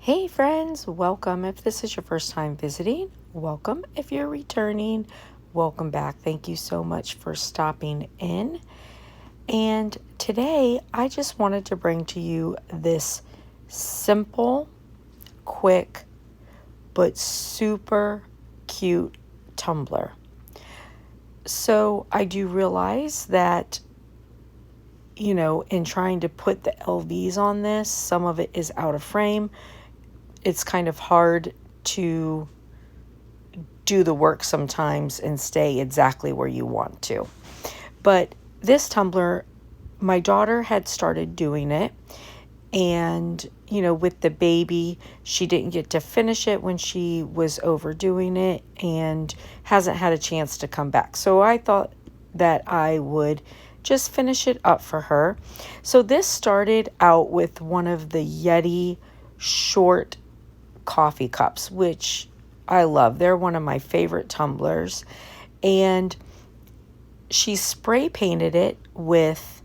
Hey friends, welcome. If this is your first time visiting, welcome. If you're returning, welcome back. Thank you so much for stopping in. And today I just wanted to bring to you this simple, quick, but super cute tumbler. So I do realize that, in trying to put the LVs on this, some of it is out of frame. It's kind of hard to do the work sometimes and stay exactly where you want to. But this tumbler, my daughter had started doing it, and with the baby, she didn't get to finish it when she was overdoing it and hasn't had a chance to come back. So I thought that I would just finish it up for her. So this started out with one of the Yeti short coffee cups, which I love. They're one of my favorite tumblers. And she spray painted it with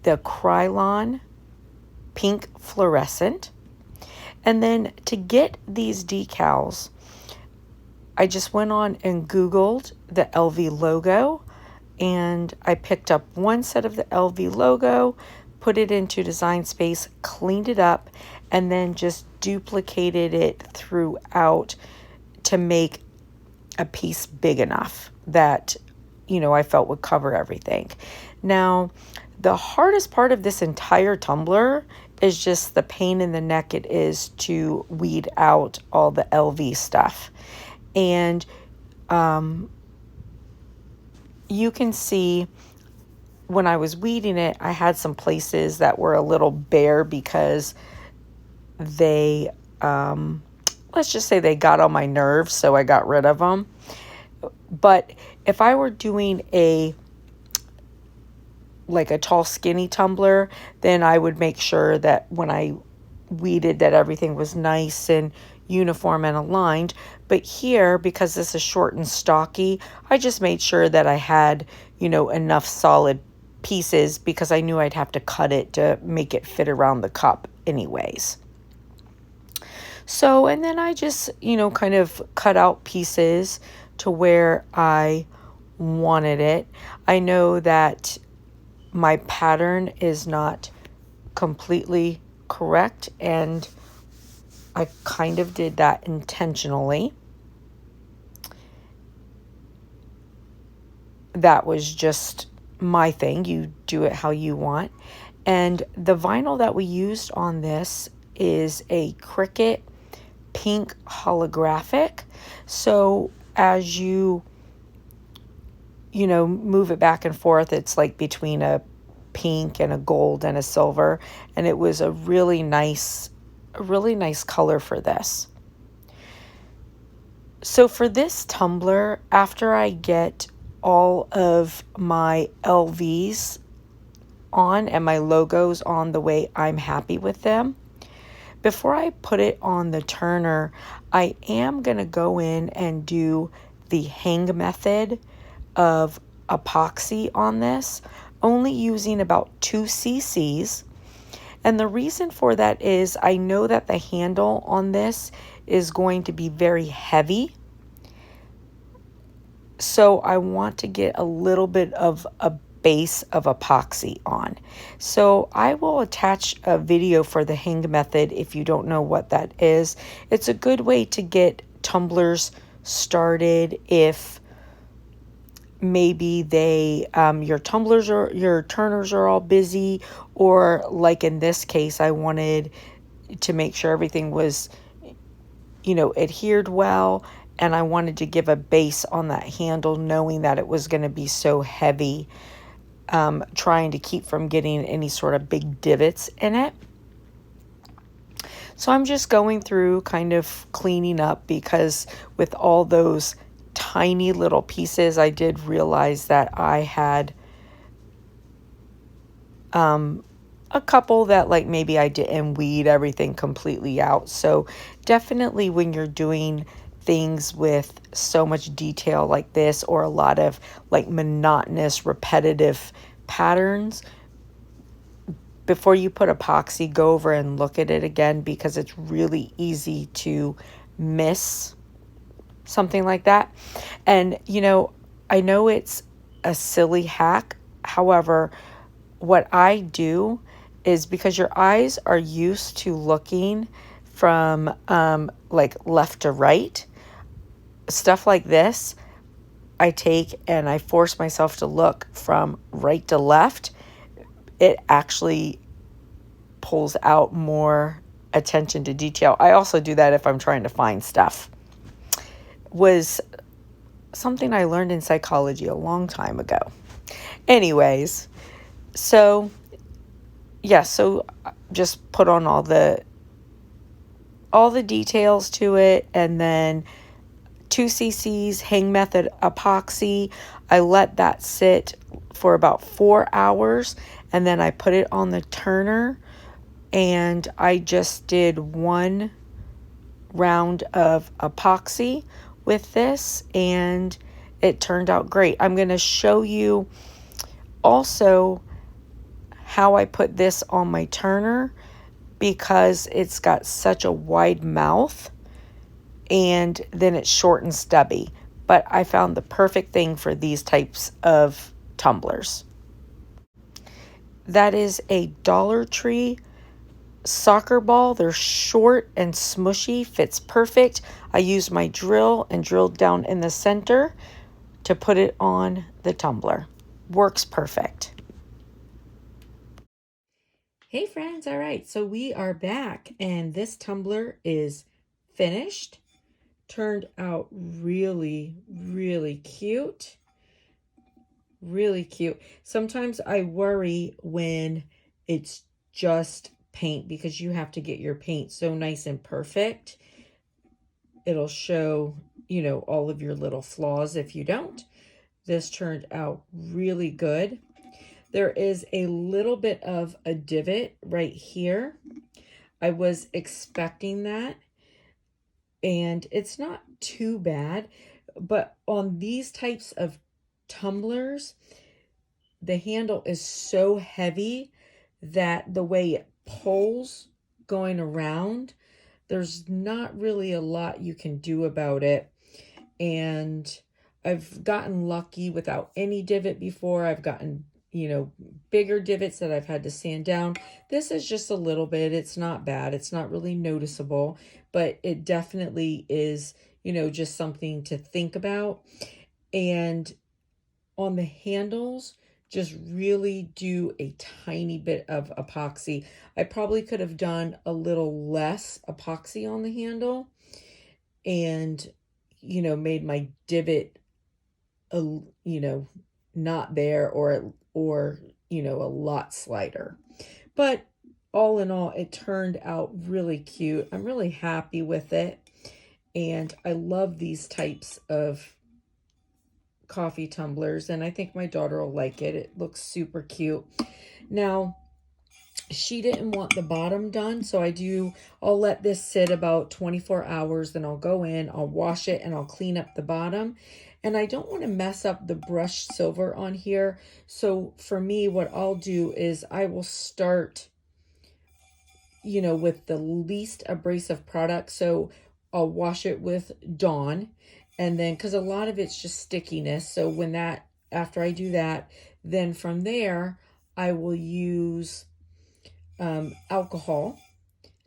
the Krylon pink fluorescent. And then to get these decals, I just went on and Googled the LV logo, and I picked up one set of the LV logo, put it into Design Space, cleaned it up, and then just duplicated it throughout to make a piece big enough that, I felt would cover everything. Now, the hardest part of this entire tumbler is just the pain in the neck it is to weed out all the LV stuff. And you can see when I was weeding it, I had some places that were a little bare because they, let's just say they got on my nerves, so I got rid of them. But if I were doing a tall, skinny tumbler, then I would make sure that when I weeded that everything was nice and uniform and aligned. But here, because this is short and stocky, I just made sure that I had, enough solid pieces because I knew I'd have to cut it to make it fit around the cup anyways. So, and then I just, kind of cut out pieces to where I wanted it. I know that my pattern is not completely correct, and I kind of did that intentionally. That was just my thing. You do it how you want. And the vinyl that we used on this is a Cricut pink holographic. So as you move it back and forth, it's like between a pink and a gold and a silver, and it was a really nice color for this. So for this tumbler, after I get all of my LVs on and my logos on the way I'm happy with them, before I put it on the turner, I am going to go in and do the hang method of epoxy on this, only using about 2 cc's. And the reason for that is I know that the handle on this is going to be very heavy. So I want to get a little bit of a base of epoxy on. So I will attach a video for the hang method if you don't know what that is. It's a good way to get tumblers started if maybe your tumblers or your turners are all busy, or like in this case, I wanted to make sure everything was, adhered well, and I wanted to give a base on that handle knowing that it was going to be so heavy, trying to keep from getting any sort of big divots in it. So I'm just going through kind of cleaning up, because with all those tiny little pieces, I did realize that I had a couple that maybe I didn't weed everything completely out. So definitely when you're doing things with so much detail like this, or a lot of monotonous repetitive patterns, before you put epoxy, go over and look at it again, because it's really easy to miss something like that. And, you know, I know it's a silly hack. However, what I do is, because your eyes are used to looking from like left to right, stuff like this, I take and I force myself to look from right to left. It actually pulls out more attention to detail. I also do that if I'm trying to find stuff. Was something I learned in psychology a long time ago. Anyways, so yeah, so just put on all the details to it, and then 2 cc's hang method epoxy. I let that sit for about 4 hours, and then I put it on the turner, and I just did 1 round of epoxy with this, and it turned out great. I'm going to show you also how I put this on my turner, because it's got such a wide mouth, and then it's short and stubby. But I found the perfect thing for these types of tumblers. That is a Dollar Tree soccer ball. They're short and smushy, fits perfect. I used my drill and drilled down in the center to put it on the tumbler. Works perfect. Hey friends, all right, so we are back, and this tumbler is finished. Turned out really, really cute. Really cute. Sometimes I worry when it's just paint, because you have to get your paint so nice and perfect. It'll show, you know, all of your little flaws if you don't. This turned out really good. There is a little bit of a divot right here. I was expecting that, and it's not too bad. But on these types of tumblers, the handle is so heavy that the way it pulls going around, there's not really a lot you can do about it. And I've gotten lucky without any divot before. I've gotten, you know, bigger divots that I've had to sand down. This is just a little bit. It's not bad. It's not really noticeable, but it definitely is, you know, just something to think about. And on the handles, just really do a tiny bit of epoxy. I probably could have done a little less epoxy on the handle, and, you know, made my divot, you know, not there, or, you know, a lot slighter. But all in all, it turned out really cute. I'm really happy with it. And I love these types of coffee tumblers, and I think my daughter will like it. It looks super cute. Now, she didn't want the bottom done, so I'll let this sit about 24 hours, then I'll go in, I'll wash it, and I'll clean up the bottom. And I don't want to mess up the brushed silver on here. So for me, what I'll do is I will start, you know, with the least abrasive product. So I'll wash it with Dawn, and then, because a lot of it's just stickiness. So after I do that, then from there, I will use alcohol,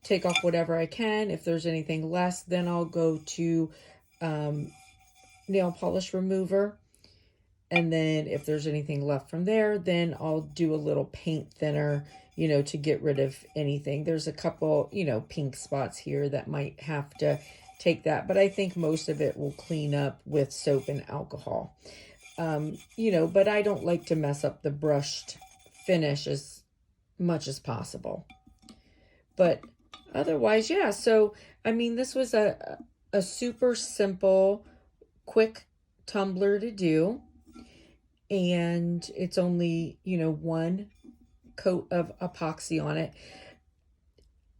take off whatever I can. If there's anything less, then I'll go to nail polish remover. And then if there's anything left from there, then I'll do a little paint thinner, you know, to get rid of anything. There's a couple, you know, pink spots here that might have to take that, but I think most of it will clean up with soap and alcohol. You know, but I don't like to mess up the brushed finish as much as possible. But otherwise, yeah. So, I mean, this was a super simple, quick tumbler to do. And it's only, you know, 1 coat of epoxy on it.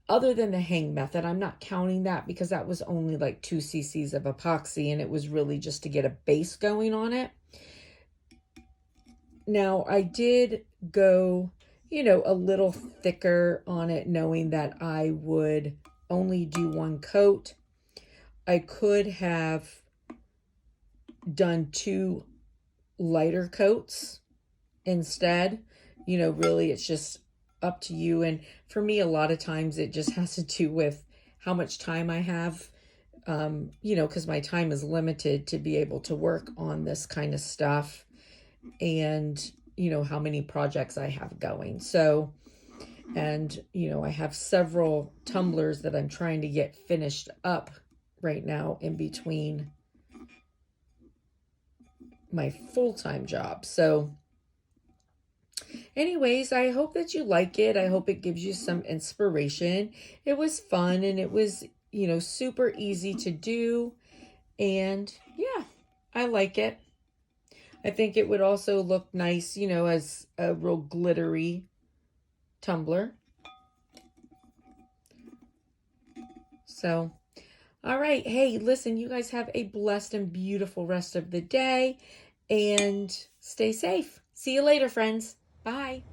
Other than the hang method, I'm not counting that, because that was only like 2 cc's of epoxy, and it was really just to get a base going on it. Now, I did go, you know, a little thicker on it, knowing that I would only do one coat. I could have done 2 lighter coats instead. You know, really it's just up to you. And for me, a lot of times it just has to do with how much time I have, you know, because my time is limited to be able to work on this kind of stuff, and, you know, how many projects I have going. So, and, you know, I have several tumblers that I'm trying to get finished up right now in between my full-time job. So anyways, I hope that you like it. I hope it gives you some inspiration. It was fun, and it was, you know, super easy to do. And yeah, I like it. I think it would also look nice, you know, as a real glittery tumbler. So, all right. Hey, listen, you guys have a blessed and beautiful rest of the day, and stay safe. See you later, friends. Bye.